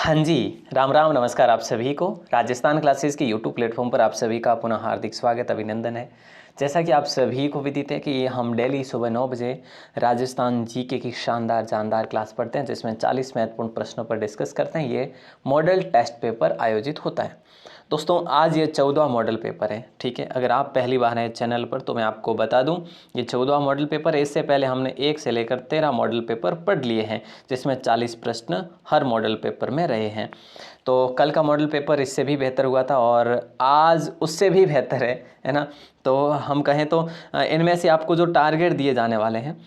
हाँ जी, राम राम नमस्कार आप सभी को। राजस्थान क्लासेस के यूट्यूब प्लेटफॉर्म पर आप सभी का पुनः हार्दिक स्वागत अभिनंदन है। जैसा कि आप सभी को विदित है कि हम डेली सुबह 9 बजे राजस्थान जीके की शानदार जानदार क्लास पढ़ते हैं, जिसमें 40 महत्वपूर्ण प्रश्नों पर डिस्कस करते हैं। ये मॉडल टेस्ट पेपर आयोजित होता है। दोस्तों आज ये 14वां मॉडल पेपर है, ठीक है। अगर आप पहली बार हैं चैनल पर तो मैं आपको बता दूं, ये 14वां मॉडल पेपर है। इससे पहले हमने 1 से लेकर 13 मॉडल पेपर पढ़ लिए हैं, जिसमें 40 प्रश्न हर मॉडल पेपर में रहे हैं। तो कल का मॉडल पेपर इससे भी बेहतर हुआ था और आज उससे भी बेहतर है ना। तो हम कहें तो इनमें से आपको जो टारगेट दिए जाने वाले हैं,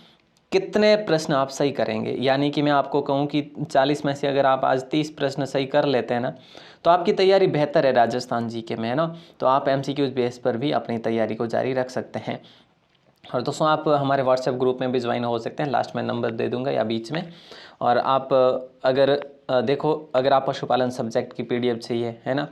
कितने प्रश्न आप सही करेंगे, यानी कि मैं आपको कहूं कि 40 में से अगर आप आज 30 प्रश्न सही कर लेते हैं ना, तो आपकी तैयारी बेहतर है राजस्थान जीके में, है ना। तो आप एमसीक्यूज बेस पर भी अपनी तैयारी को जारी रख सकते हैं। और दोस्तों आप हमारे व्हाट्सएप ग्रुप में भी ज्वाइन हो सकते हैं, लास्ट में नंबर दे दूंगा या बीच में। और आप अगर देखो, अगर आप पशुपालन सब्जेक्ट की पीडीएफ चाहिए, है ना,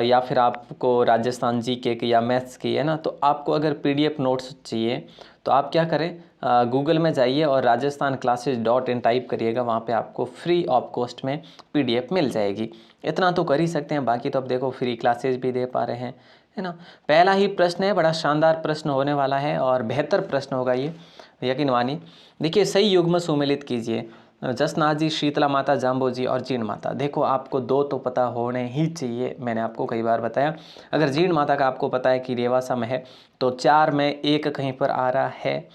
या फिर आपको राजस्थान जीके की या मैथ्स की, है ना, तो आपको अगर पीडीएफ नोट्स चाहिए तो आप क्या करें, गूगल में जाइए और rajasthanclasses.in टाइप करिएगा। वहाँ पे आपको फ्री ऑफ कॉस्ट में पीडीएफ मिल जाएगी। इतना तो कर ही सकते हैं, बाकी तो अब देखो फ्री क्लासेस भी दे पा रहे हैं, है ना। पहला ही प्रश्न है, बड़ा शानदार प्रश्न होने वाला है और बेहतर प्रश्न होगा ये, यकीन मानिए। देखिए, सही युग्म सुमेलित कीजिए। जसनाथ जी, शीतला माता, जाम्बो जी और जीण माता। देखो आपको 2 तो पता होने ही चाहिए, मैंने आपको कई बार बताया। अगर जीण माता का आपको पता है कि रेवासा में है, तो 4 में 1 कहीं पर आ रहा है,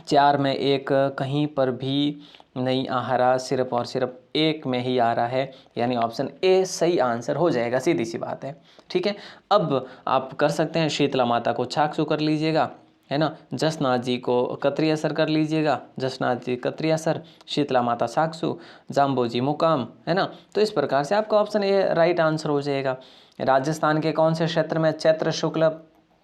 4 में 1 कहीं पर भी नहीं आ रहा, सिर्फ और सिर्फ 1 में ही आ रहा है, यानी ऑप्शन ए सही आंसर हो जाएगा। सीधी सी बात है, ठीक है। अब आप कर सकते हैं, शीतला माता को छाक्षु कर लीजिएगा, है ना। जसनाथ जी को कतरी असर कर लीजिएगा, जसनाथ जी कतरी असर, शीतला माता साक्षु, जाम्बो जी मुकाम, है ना। तो इस प्रकार से आपका ऑप्शन ए राइट आंसर हो जाएगा। राजस्थान के कौन से क्षेत्र में चैत्र शुक्ल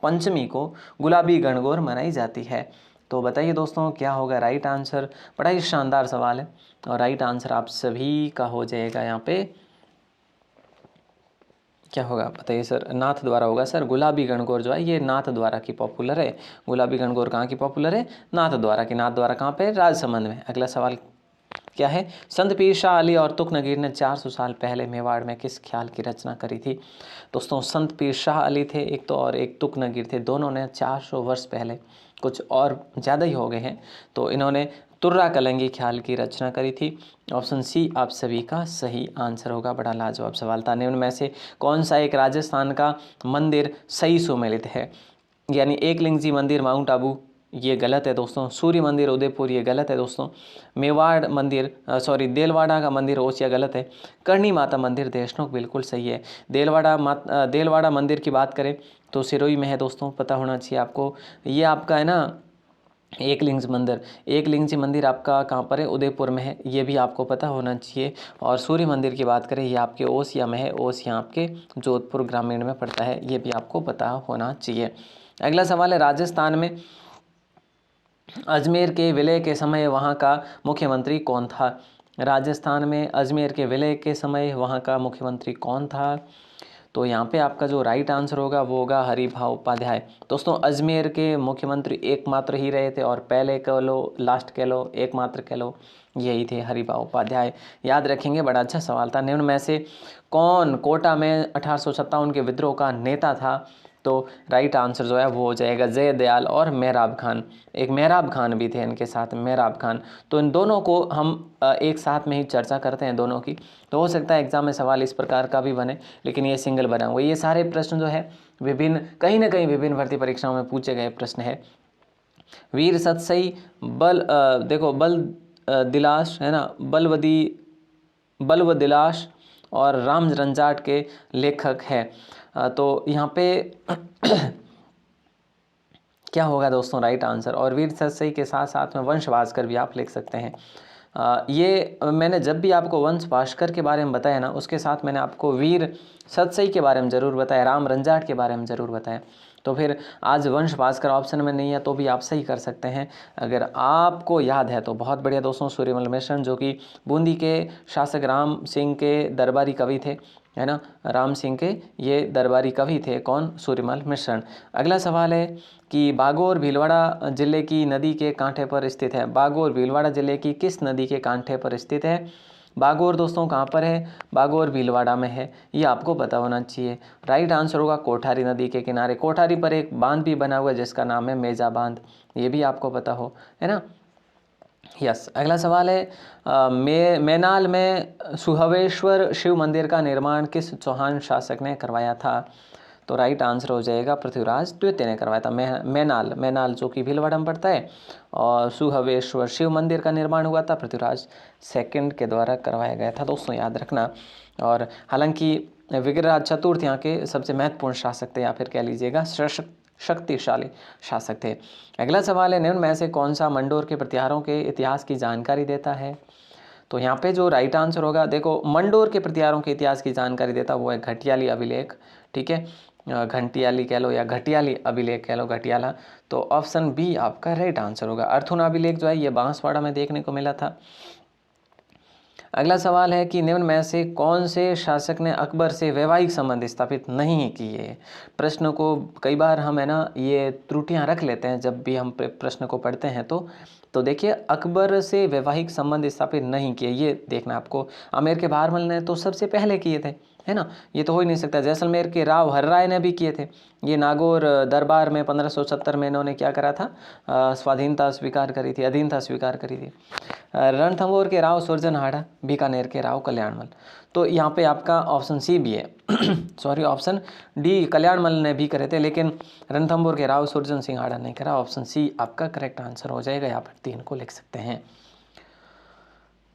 पंचमी को गुलाबी गणगौर मनाई जाती है? तो बताइए दोस्तों, क्या होगा राइट आंसर? बड़ा ही शानदार सवाल है और राइट आंसर आप सभी का हो जाएगा। यहाँ पे क्या होगा बताइए सर? नाथ द्वारा होगा सर। गुलाबी गणगौर जो है ये नाथ द्वारा की पॉपुलर है। गुलाबी गणगौर कहाँ की पॉपुलर है? नाथ द्वारा की। नाथ द्वारा कहाँ पे? राजसमंद में। अगला सवाल क्या है? संत पीर शाह अली और तुकनगीर ने 400 साल पहले मेवाड़ में किस ख्याल की रचना करी थी? दोस्तों संत पीर शाह अली थे एक तो, और एक तुकनगीर थे। दोनों ने 400 वर्ष पहले, कुछ और ज़्यादा ही हो गए हैं, तो इन्होंने तुर्रा कलंगी ख्याल की रचना करी थी। ऑप्शन सी आप सभी का सही आंसर होगा। बड़ा लाजवाब सवाल था। निम्न में से कौन सा एक राजस्थान का मंदिर सही सुमेलित है? यानी एकलिंग जी मंदिर माउंट आबू, ये गलत है दोस्तों। सूर्य मंदिर उदयपुर, ये गलत है दोस्तों। मेवाड़ मंदिर देलवाड़ा का मंदिर ओसिया, गलत है। करणी माता मंदिर देशनोक, बिल्कुल सही है। देलवाड़ा मंदिर की बात करें तो सिरोही में है दोस्तों, पता होना चाहिए आपको। ये आपका है ना एकलिंग जी मंदिर आपका कहाँ पर है? उदयपुर में है, ये भी आपको पता होना चाहिए। और सूर्य मंदिर की बात करें, ये आपके ओसिया में है। ओसिया आपके जोधपुर ग्रामीण में पड़ता है, ये भी आपको पता होना चाहिए। अगला सवाल है, राजस्थान में अजमेर के विलय के समय वहाँ का मुख्यमंत्री कौन था? राजस्थान में अजमेर के विलय के समय वहाँ का मुख्यमंत्री कौन था? तो यहाँ पे आपका जो राइट आंसर होगा वो होगा हरिभाऊ उपाध्याय। दोस्तों अजमेर के मुख्यमंत्री एकमात्र ही रहे थे, और पहले कह लो, लास्ट कह लो, एकमात्र कह लो, यही थे हरिभाऊ उपाध्याय। याद रखेंगे, बड़ा अच्छा सवाल था। निम्न में से कौन कोटा में 1857 के विद्रोह का नेता था? तो राइट आंसर जो है वो हो जाएगा जयदयाल और मेहराब खान। एक मेहराब खान भी थे इनके साथ, मेहराब खान। तो इन दोनों को हम एक साथ में ही चर्चा करते हैं दोनों की। तो हो सकता है एग्जाम में सवाल इस प्रकार का भी बने, लेकिन ये सिंगल बना हुआ। ये सारे प्रश्न जो है विभिन्न, कहीं ना कहीं विभिन्न भर्ती परीक्षाओं में पूछे गए प्रश्न है। वीर सतसई देखो दिलाश, है ना, बल्व दिलाश और राम रंजाट के लेखक हैं। तो यहाँ पे क्या होगा दोस्तों राइट आंसर? और वीर सतसई के साथ साथ में वंश भास्कर भी आप लिख सकते हैं। ये मैंने जब भी आपको वंश भास्कर के बारे में बताया ना, उसके साथ मैंने आपको वीर सतसई के बारे में ज़रूर बताया, राम रंजाट के बारे में ज़रूर बताया। तो फिर आज वंश भास्कर ऑप्शन में नहीं है तो भी आप सही कर सकते हैं। अगर आपको याद है तो बहुत बढ़िया दोस्तों। सूर्यमल मिश्रण जो कि बूंदी के शासक राम सिंह के दरबारी कवि थे, है ना, राम सिंह के ये दरबारी कवि थे। कौन? सूर्यमल मिश्रण। अगला सवाल है कि बागोर भीलवाड़ा जिले की नदी के कांठे पर स्थित है। बागोर भीलवाड़ा जिले की किस नदी के कांठे पर स्थित है? बागोर दोस्तों कहाँ पर है? बागोर भीलवाड़ा में है, ये आपको पता होना चाहिए। राइट आंसर होगा कोठारी नदी के किनारे। कोठारी पर एक बांध भी बना हुआ है जिसका नाम है मेजा बांध, ये भी आपको पता हो, है ना। यस, अगला सवाल है मैनाल में सुहवेश्वर शिव मंदिर का निर्माण किस चौहान शासक ने करवाया था? तो राइट आंसर हो जाएगा पृथ्वीराज द्वितीय ने करवाया था। मैनाल जो कि भीलवाड़ा में पड़ता है, और सुहवेश्वर शिव मंदिर का निर्माण हुआ था पृथ्वीराज सेकंड के द्वारा करवाया गया था दोस्तों, याद रखना। और हालांकि विग्रहराज चतुर्थ यहाँ के सबसे महत्वपूर्ण शासक थे, या फिर कह लीजिएगा शक्तिशाली शासक थे। अगला सवाल है निम्न में से कौन सा मंडोर के प्रतिहारों के इतिहास की जानकारी देता है? तो यहाँ पे जो राइट आंसर होगा, देखो मंडोर के प्रतिहारों के इतिहास की जानकारी देता वो है घटियाली अभिलेख, ठीक है, घंटियाली कह लो या घटियाली अभिलेख कह लो, घटियाला। तो ऑप्शन बी आपका राइट आंसर होगा। अर्थुन अभिलेख जो है ये बांसवाड़ा में देखने को मिला था। अगला सवाल है कि निम्न में से कौन से शासक ने अकबर से वैवाहिक संबंध स्थापित नहीं किए? प्रश्न को कई बार हम है ना ये त्रुटियां रख लेते हैं जब भी हम प्रश्न को पढ़ते हैं, तो देखिए अकबर से वैवाहिक संबंध स्थापित नहीं किए, ये देखना आपको। आमेर के बहारमल ने तो सबसे पहले किए थे, है ना, ये तो हो ही नहीं सकता। जैसलमेर के राव हर्राय ने भी किए थे। ये नागौर दरबार में 1570 में इन्होंने क्या करा था? स्वाधीनता स्वीकार करी थी, अधीनता स्वीकार करी थी। रणथंभौर के राव सुरजनहाड़ा, बीकानेर के राव कल्याणमल। तो यहाँ पे आपका ऑप्शन सी भी है सॉरी, ऑप्शन डी कल्याणमल ने भी करे थे, लेकिन रणथंभौर के राव सुरजन सिंहाड़ा ने करा। ऑप्शन सी आपका करेक्ट आंसर हो जाएगा, यहाँ पर 3 को लिख सकते हैं।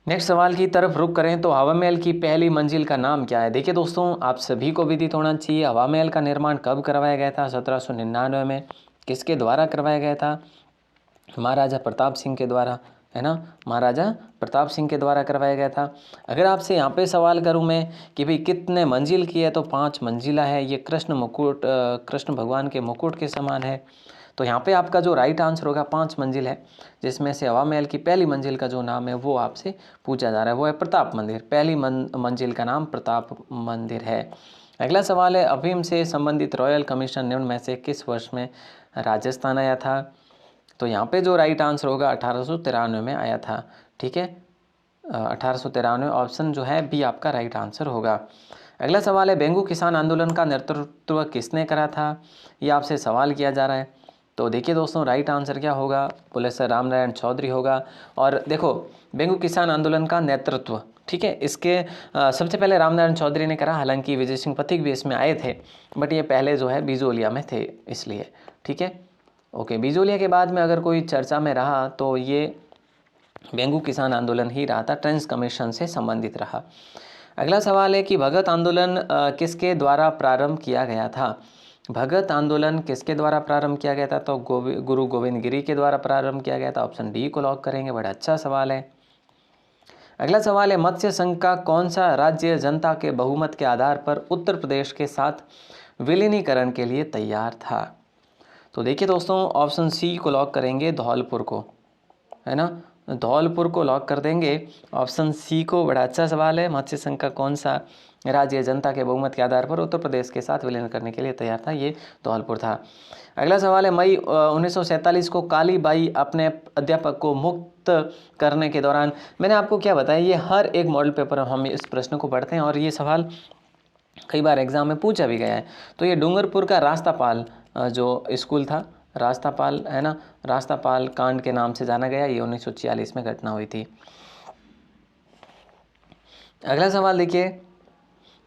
नेक्स्ट सवाल की तरफ रुक करें तो हवा महल की पहली मंजिल का नाम क्या है? देखिए दोस्तों, आप सभी को विदित होना चाहिए हवा महल का निर्माण कब करवाया गया था? 1799 में। किसके द्वारा करवाया गया था? महाराजा प्रताप सिंह के द्वारा, है ना, महाराजा प्रताप सिंह के द्वारा करवाया गया था। अगर आपसे यहाँ पे सवाल करूँ मैं कि भाई कितने मंजिल की है, तो 5 मंजिला है। ये कृष्ण भगवान के मुकुट के समान है। तो यहाँ पे आपका जो राइट आंसर होगा 5 मंजिल है, जिसमें से हवा महल की पहली मंजिल का जो नाम है वो आपसे पूछा जा रहा है, वो है प्रताप मंदिर। पहली मंजिल का नाम प्रताप मंदिर है। अगला सवाल है अफीम से संबंधित रॉयल कमीशन निम्न में से किस वर्ष में राजस्थान आया था? तो यहाँ पे जो राइट आंसर होगा 1893 में आया था, ठीक है, 1893। ऑप्शन जो है बी आपका राइट आंसर होगा। अगला सवाल है बेंगू किसान आंदोलन का नेतृत्व किसने करा था? ये आपसे सवाल किया जा रहा है। तो देखिए दोस्तों, राइट आंसर क्या होगा? प्रोफेसर रामनारायण चौधरी होगा। और देखो, बेंगू किसान आंदोलन का नेतृत्व, ठीक है, इसके सबसे पहले रामनारायण चौधरी ने करा। हालांकि विजय सिंह पथिक भी इसमें आए थे, बट ये पहले जो है बिजोलिया में थे इसलिए, ठीक है। ओके, बिजोलिया के बाद में अगर कोई चर्चा में रहा तो ये बेंगू किसान आंदोलन ही रहा था, ट्रेंच कमीशन से संबंधित रहा। अगला सवाल है कि भगत आंदोलन किसके द्वारा प्रारंभ किया गया था? भगत आंदोलन किसके द्वारा प्रारंभ किया गया था? तो गुरु गोविंद गिरी के द्वारा प्रारंभ किया गया था। ऑप्शन डी को लॉक करेंगे, बड़ा अच्छा सवाल है। अगला सवाल है मत्स्य संघ का कौन सा राज्य जनता के बहुमत के आधार पर उत्तर प्रदेश के साथ विलीनीकरण के लिए तैयार था? तो देखिए दोस्तों, ऑप्शन सी को लॉक करेंगे, धौलपुर को, है ना, धौलपुर को लॉक कर देंगे, ऑप्शन सी को। बड़ा अच्छा सवाल है। मत्स्य संघ का कौन सा राज्य जनता के बहुमत के आधार पर उत्तर प्रदेश के साथ विलीन करने के लिए तैयार था? ये धौलपुर था। अगला सवाल है मई 1947 को काली बाई अपने अध्यापक को मुक्त करने के दौरान, मैंने आपको क्या बताया, ये हर एक मॉडल पेपर हम इस प्रश्न को पढ़ते हैं और ये सवाल कई बार एग्जाम में पूछा भी गया है। तो ये डूंगरपुर का रास्तापाल जो स्कूल था, रास्तापाल, है ना, रास्तापाल कांड के नाम से जाना गया। ये 1946 में घटना हुई थी। अगला सवाल देखिए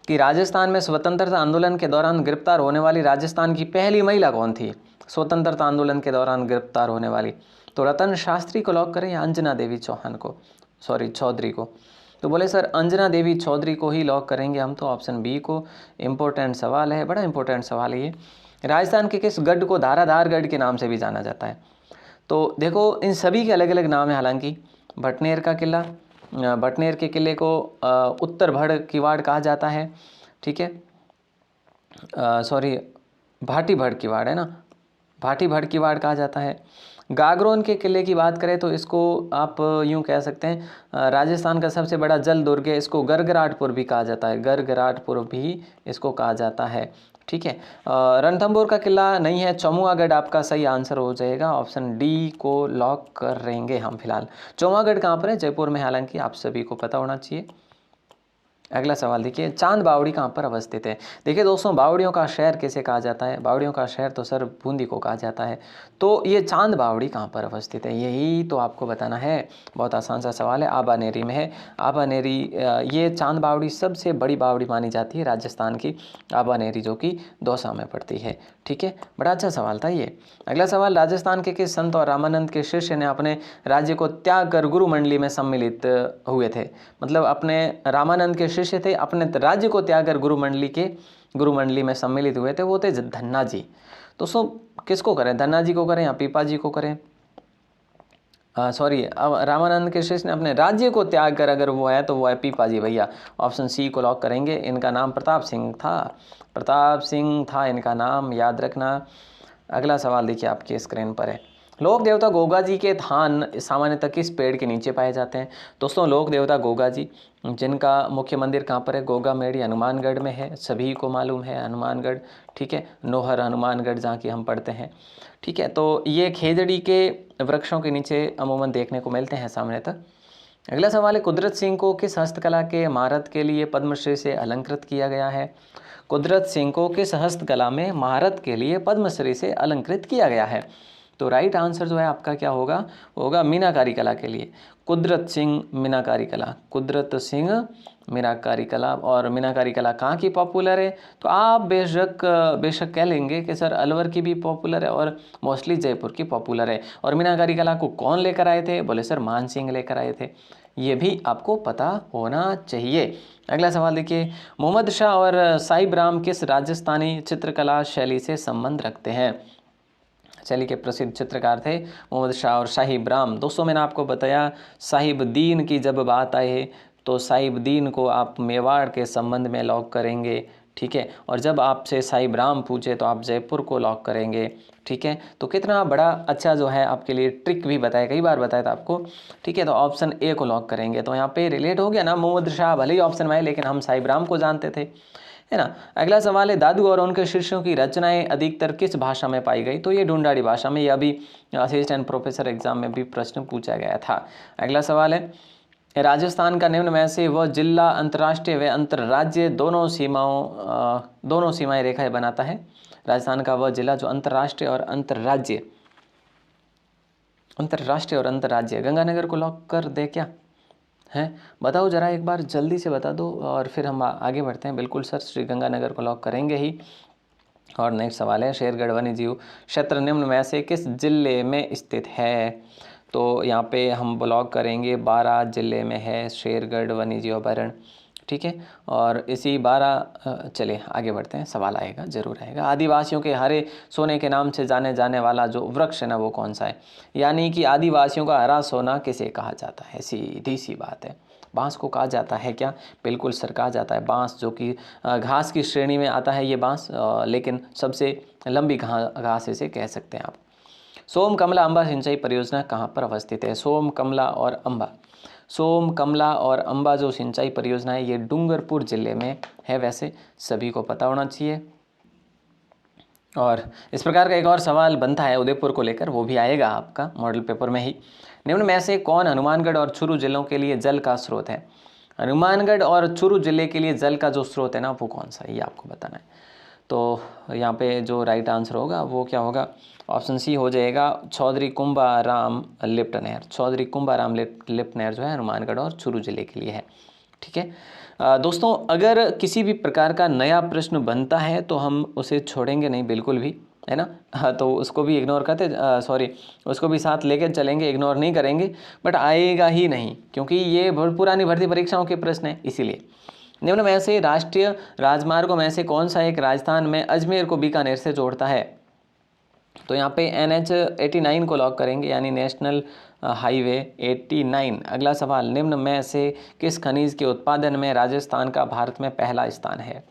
कि राजस्थान में स्वतंत्रता आंदोलन के दौरान गिरफ्तार होने वाली राजस्थान की पहली महिला कौन थी? स्वतंत्रता आंदोलन के दौरान गिरफ्तार होने वाली, तो रतन शास्त्री को लॉक करें या अंजना देवी चौधरी को? तो बोले सर अंजना देवी चौधरी को ही लॉक करेंगे हम, तो ऑप्शन बी को। इम्पोर्टेंट सवाल है, बड़ा इंपॉर्टेंट सवाल है ये। राजस्थान के किस गढ़ को धाराधार गढ़ के नाम से भी जाना जाता है? तो देखो, इन सभी के अलग अलग नाम है। हालांकि भटनेर का किला, भटनेर के किले को उत्तर भड़ किवाड़ कहा जाता है, ठीक है, सॉरी भाटी भड़ किवाड़, है ना, भाटी भड़ किवाड़ कहा जाता है। गागरोन के किले की बात करें तो इसको आप यूं कह सकते हैं राजस्थान का सबसे बड़ा जल दुर्ग है, इसको गरगराटपुर भी कहा जाता है, गरगराटपुर भी इसको कहा जाता है, ठीक है। रणथंभौर का किला नहीं है, चौमुआगढ़ आपका सही आंसर हो जाएगा। ऑप्शन डी को लॉक करेंगे हम फिलहाल। चौमुआगढ़ कहाँ पर है? जयपुर में, हालांकि आप सभी को पता होना चाहिए। अगला सवाल देखिए, चांद बावड़ी कहाँ पर अवस्थित है। देखिए दोस्तों, बावड़ियों का शहर किसे कहा जाता है, बावड़ियों का शहर तो सर बूंदी को कहा जाता है। तो ये चांद बावड़ी कहाँ पर अवस्थित है, यही तो आपको बताना है। बहुत आसान सा सवाल है, आबानेरी में है। आबानेरी, ये चांद बावड़ी सबसे बड़ी बावड़ी मानी जाती है राजस्थान की, आबानेरी, जो कि दौसा में पड़ती है। ठीक है, बड़ा अच्छा सवाल था ये। अगला सवाल, राजस्थान के किस संत और रामानंद के शिष्य ने अपने राज्य को त्याग कर गुरु मंडली में सम्मिलित हुए थे। मतलब अपने रामानंद के शिष्य थे, अपने राज्य को त्याग कर गुरु मंडली में सम्मिलित हुए थे, वो थे धन्ना जी। दोस्तों किसको करें, धन्ना जी को करें या पीपा जी को करें, सॉरी, अब रामानंद के शिष्य ने अपने राज्य को त्याग कर अगर वो है तो वो है पीपा जी भैया। ऑप्शन सी को लॉक करेंगे। इनका नाम प्रताप सिंह था, प्रताप सिंह था इनका नाम, याद रखना। अगला सवाल देखिए आपकी स्क्रीन पर है, लोक देवता गोगा जी के थान सामान्यतः किस पेड़ के नीचे पाए जाते हैं। दोस्तों लोक देवता गोगा जी, जिनका मुख्य मंदिर कहाँ पर है, गोगा मेड़ी हनुमानगढ़ में है, सभी को मालूम है हनुमानगढ़। ठीक है, नोहर हनुमानगढ़ जहाँ की हम पढ़ते हैं। ठीक है, तो ये खेजड़ी के वृक्षों के नीचे अमूमन देखने को मिलते हैं सामान्यतः। अगला सवाल है, कुदरत सिंह को किस हस्तकला के महारत के लिए पद्मश्री से अलंकृत किया गया है। कुदरत सिंह को किस हस्तकला में महारत के लिए पद्मश्री से अलंकृत किया गया है। तो राइट आंसर जो है आपका क्या होगा, वो होगा मीनाकारी कला के लिए। कुदरत सिंह मीनाकारी कला, कुदरत सिंह मीनाकारी कला। और मीनाकारी कला कहाँ की पॉपुलर है, तो आप बेशक कह लेंगे कि सर अलवर की भी पॉपुलर है और मोस्टली जयपुर की पॉपुलर है। और मीनाकारी कला को कौन लेकर आए थे, बोले सर मान सिंह लेकर आए थे। ये भी आपको पता होना चाहिए। अगला सवाल देखिए, मोहम्मद शाह और साहिब राम किस राजस्थानी चित्रकला शैली से संबंध रखते हैं। शैली के प्रसिद्ध चित्रकार थे मोहम्मद शाह और साहिब राम। दोस्तों मैंने आपको बताया साहिब दीन की जब बात आए तो साहिब दीन को आप मेवाड़ के संबंध में लॉक करेंगे। ठीक है, और जब आपसे साहिब राम पूछे तो आप जयपुर को लॉक करेंगे। ठीक है, तो कितना बड़ा अच्छा जो है आपके लिए ट्रिक भी बताया, कई बार बताया था आपको। ठीक है, तो ऑप्शन ए को लॉक करेंगे। तो यहाँ पे रिलेट हो गया ना, मोहम्मद शाह भले ही ऑप्शन में आए लेकिन हम साहिब राम को जानते थे, है ना। अगला सवाल है, दादू और उनके शिष्यों की रचनाएं अधिकतर किस भाषा में पाई गई। तो ये ढूंढाड़ी भाषा में, यह भी असिस्टेंट प्रोफेसर एग्जाम में भी प्रश्न पूछा गया था। अगला सवाल है, राजस्थान का निम्न में से वह जिला अंतर्राष्ट्रीय व अंतर्राज्य दोनों सीमाएं रेखाएं बनाता है। राजस्थान का वह जिला जो अंतर्राष्ट्रीय और अंतर्राज्य गंगानगर को लॉक कर दे क्या है, बताओ जरा एक बार जल्दी से बता दो और फिर हम आगे बढ़ते हैं। बिल्कुल सर, श्री गंगानगर को लॉक करेंगे ही। और नेक्स्ट सवाल है, शेरगढ़ वन्यजीव क्षेत्र निम्न में से किस जिले में स्थित है। तो यहाँ पे हम ब्लॉक करेंगे 12 जिले में है शेरगढ़ वन्यजीव अभयारण्य। ठीक है, और इसी 12 चले आगे बढ़ते हैं, सवाल आएगा, जरूर आएगा। आदिवासियों के हरे सोने के नाम से जाने जाने वाला जो वृक्ष है ना वो कौन सा है। यानी कि आदिवासियों का हरा सोना किसे कहा जाता है, सीधी सी बात है। बांस को कहा जाता है क्या, बिल्कुल सर कहा जाता है। बांस जो कि घास की श्रेणी में आता है ये बांस, लेकिन सबसे लंबी घास इसे कह सकते हैं आप। सोम कमला अम्बा सिंचाई परियोजना कहाँ पर अवस्थित है। सोम कमला और अम्बा जो सिंचाई परियोजना है ये डूंगरपुर जिले में है, वैसे सभी को पता होना चाहिए। और इस प्रकार का एक और सवाल बनता है उदयपुर को लेकर, वो भी आएगा आपका मॉडल पेपर में ही। निम्न में से कौन हनुमानगढ़ और चूरू जिलों के लिए जल का स्रोत है। हनुमानगढ़ और चूरू जिले के लिए जल का जो स्रोत है ना वो कौन सा है, ये आपको बताना है। तो यहाँ पे जो राइट आंसर होगा वो क्या होगा, ऑप्शन सी हो जाएगा, चौधरी कुंभाराम लिफ्ट नहर। चौधरी कुंभाराम लिफ्ट नहर जो है हनुमानगढ़ और चूरू जिले के लिए है। ठीक है दोस्तों, अगर किसी भी प्रकार का नया प्रश्न बनता है तो हम उसे छोड़ेंगे नहीं बिल्कुल भी, है ना। हाँ, तो उसको भी इग्नोर करते, सॉरी उसको भी साथ लेकर चलेंगे, इग्नोर नहीं करेंगे, बट आएगा ही नहीं क्योंकि ये पुरानी भर्ती परीक्षाओं के प्रश्न है, इसीलिए। निम्न में से राष्ट्रीय राजमार्गों में से कौन सा एक राजस्थान में अजमेर को बीकानेर से जोड़ता है। तो यहाँ पे NH 89 को लॉक करेंगे, यानी नेशनल हाईवे 89। अगला सवाल, निम्न में से किस खनिज के उत्पादन में राजस्थान का भारत में पहला स्थान है।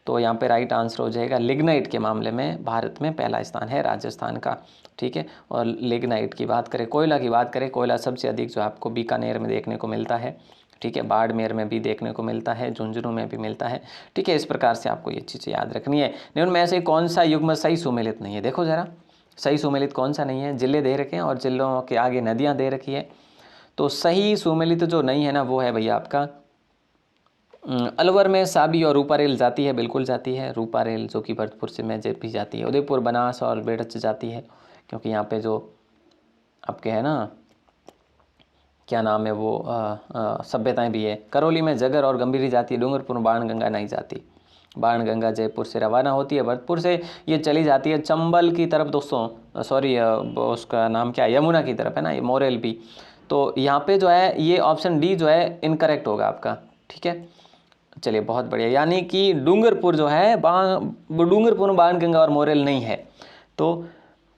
तो यहाँ पे राइट आंसर हो जाएगा, लिग्नाइट के मामले में भारत में पहला स्थान है राजस्थान का। ठीक है, और लिग्नाइट की बात करें, कोयला की बात करें, कोयला सबसे अधिक जो आपको बीकानेर में देखने को मिलता है। ठीक है, बाड़मेर में भी देखने को मिलता है, झुंझुनू में भी मिलता है। ठीक है, इस प्रकार से आपको ये चीज़ें याद रखनी है। निम्न में से कौन सा युग्म सही सुमेलित नहीं है, देखो जरा सही सुमेलित कौन सा नहीं है। जिले दे रखे हैं और जिलों के आगे नदियाँ दे रखी है, तो सही सुमेलित जो नहीं है ना वो है भैया आपका अलवर में साबी और रूपा रेल जाती है, बिल्कुल जाती है। रूपा रेल जो कि भरतपुर से में भी जाती है। उदयपुर, बनास और बेड़च जाती है, क्योंकि यहाँ पे जो आपके है ना क्या नाम है वो सभ्यताएं भी है। करौली में जगर और गंभीरी जाती है। डूंगरपुर में बाणगंगा नहीं जाती। बाणगंगा जयपुर से रवाना होती है, भरतपुर से ये चली जाती है चंबल की तरफ दोस्तों, सॉरी उसका नाम क्या है, यमुना की तरफ है ना, ये मोरेल भी। तो यहाँ पे जो है ये ऑप्शन डी जो है इनकरेक्ट होगा आपका, ठीक है। चलिए बहुत बढ़िया, यानी कि डूंगरपुर जो है डूंगरपुर में बाणगंगा और मोरेल नहीं है। तो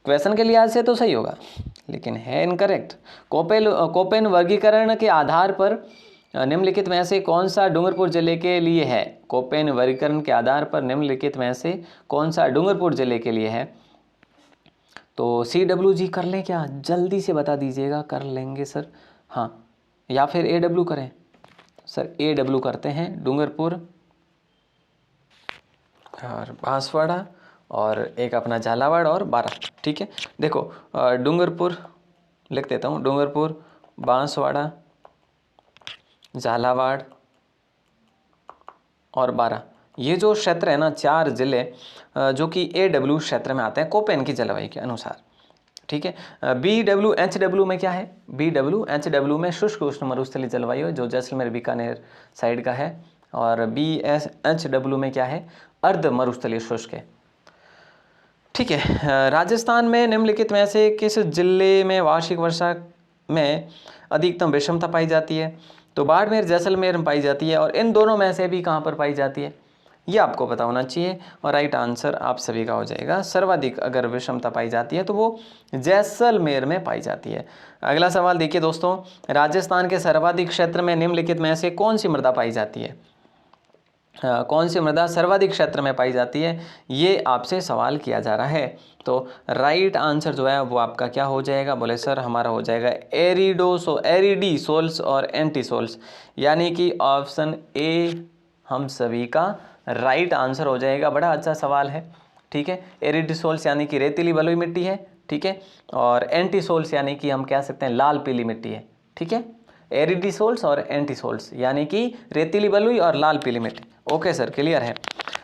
क्वेश्चन के लिहाज से तो सही होगा, लेकिन है इनकरेक्ट। कोपेन वर्गीकरण के आधार पर निम्नलिखित में से कौन सा डूंगरपुर जिले के लिए है? कोपेन वर्गीकरण के आधार पर निम्नलिखित में से कौन सा डूंगरपुर जिले के लिए है? तो CWG कर लें क्या, जल्दी से बता दीजिएगा। कर लेंगे सर, हाँ, या फिर AW करें सर? AW करते हैं, डूंगरपुर और बांसवाड़ा और एक अपना झालावाड़ और बारा, ठीक है। देखो डूंगरपुर लिख देता हूँ, डूंगरपुर, बांसवाड़ा, झालावाड़ और बारा, ये जो क्षेत्र है ना, 4 जिले जो कि AW क्षेत्र में आते हैं कोपेन की जलवायु के अनुसार, ठीक है। BWHW में क्या है? BWHW में शुष्क उष्ण मरुस्थलीय जलवायु है, जो जैसलमेर बीकानेर साइड का है। और BSHW में क्या है? अर्ध मरुस्थलीय शुष्क है, ठीक है। राजस्थान में निम्नलिखित में से किस जिले में वार्षिक वर्षा में अधिकतम विषमता पाई जाती है? तो बाड़मेर, जैसलमेर में पाई जाती है। और इन दोनों में से भी कहाँ पर पाई जाती है, ये आपको पता होना चाहिए। और राइट आंसर आप सभी का हो जाएगा, सर्वाधिक अगर विषमता पाई जाती है तो वो जैसलमेर में पाई जाती है। अगला सवाल देखिए दोस्तों, राजस्थान के सर्वाधिक क्षेत्र में निम्नलिखित में से कौन सी मृदा पाई जाती है? कौन सी मृदा सर्वाधिक क्षेत्र में पाई जाती है, ये आपसे सवाल किया जा रहा है। तो राइट आंसर जो है वो आपका क्या हो जाएगा? बोले सर हमारा हो जाएगा एरिडी सोल्स और एंटी सोल्स, यानी कि ऑप्शन ए हम सभी का राइट आंसर हो जाएगा। बड़ा अच्छा सवाल है, ठीक है। एरिडी सोल्स यानी कि रेतीली बलुई मिट्टी है, ठीक है। और एंटी सोल्स यानी कि हम कह सकते हैं लाल पीली मिट्टी है, ठीक है। एरिडिसोल्स और एंटीसोल्स यानी कि रेतीली बलुई और लाल पीली मिट्टी। ओके सर, क्लियर है।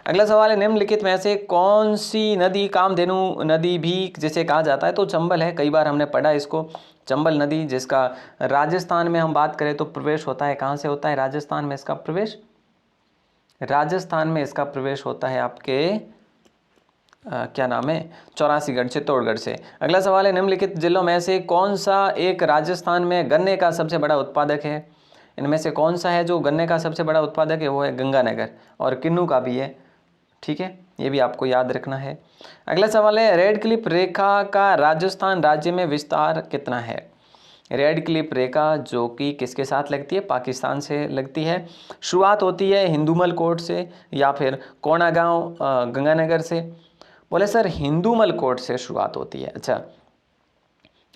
अगला सवाल है, निम्नलिखित में से कौन सी नदी कामधेनु नदी भी जिसे कहा जाता है? तो चंबल है, कई बार हमने पढ़ा इसको। चंबल नदी जिसका राजस्थान में हम बात करें तो प्रवेश होता है, कहाँ से होता है राजस्थान में इसका प्रवेश? राजस्थान में इसका प्रवेश होता है आपके क्या नाम है, 84गढ़, चित्तौड़गढ़ से। अगला सवाल है, निम्नलिखित जिलों में से कौन सा एक राजस्थान में गन्ने का सबसे बड़ा उत्पादक है? इनमें से कौन सा है जो गन्ने का सबसे बड़ा उत्पादक है? वो है गंगानगर, और किन्नू का भी है, ठीक है। ये भी आपको याद रखना है। अगला सवाल है, रेड क्लिफ रेखा का राजस्थान राज्य में विस्तार कितना है? रेड क्लिफ रेखा जो कि किसके साथ लगती है? पाकिस्तान से लगती है। शुरुआत होती है हिंदूमल कोट से या फिर कोणागांव गंगानगर से? बोले सर हिंदूमल कोट से शुरुआत होती है, अच्छा,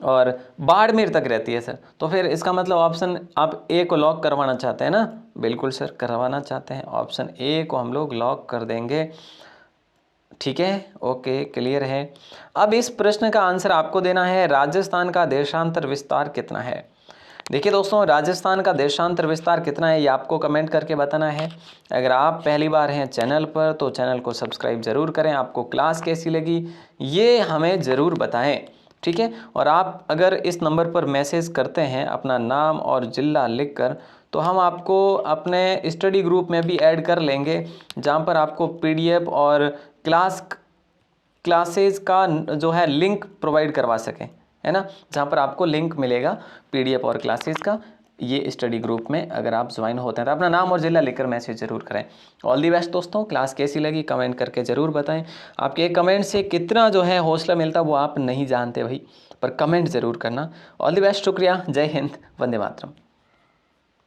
और बाड़मेर तक रहती है सर। तो फिर इसका मतलब ऑप्शन आप ए को लॉक करवाना चाहते हैं ना? बिल्कुल सर, करवाना चाहते हैं। ऑप्शन ए को हम लोग लॉक कर देंगे, ठीक है। ओके, क्लियर है। अब इस प्रश्न का आंसर आपको देना है, राजस्थान का देशांतर विस्तार कितना है? देखिए दोस्तों, राजस्थान का देशांतर विस्तार कितना है ये आपको कमेंट करके बताना है। अगर आप पहली बार हैं चैनल पर तो चैनल को सब्सक्राइब ज़रूर करें। आपको क्लास कैसी लगी ये हमें ज़रूर बताएं, ठीक है। और आप अगर इस नंबर पर मैसेज करते हैं अपना नाम और ज़िला लिखकर, तो हम आपको अपने स्टडी ग्रुप में भी ऐड कर लेंगे, जहाँ पर आपको PDF और क्लासेस का जो है लिंक प्रोवाइड करवा सकें, है ना, जहाँ पर आपको लिंक मिलेगा PDF और क्लासेस का। ये स्टडी ग्रुप में अगर आप ज्वाइन होते हैं तो अपना नाम और ज़िला लिखकर मैसेज ज़रूर करें। ऑल दी बेस्ट दोस्तों, क्लास कैसी लगी कमेंट करके ज़रूर बताएं। आपके एक कमेंट से कितना जो है हौसला मिलता वो आप नहीं जानते भाई, पर कमेंट ज़रूर करना। ऑल दी बेस्ट, शुक्रिया, जय हिंद, वंदे मातरम।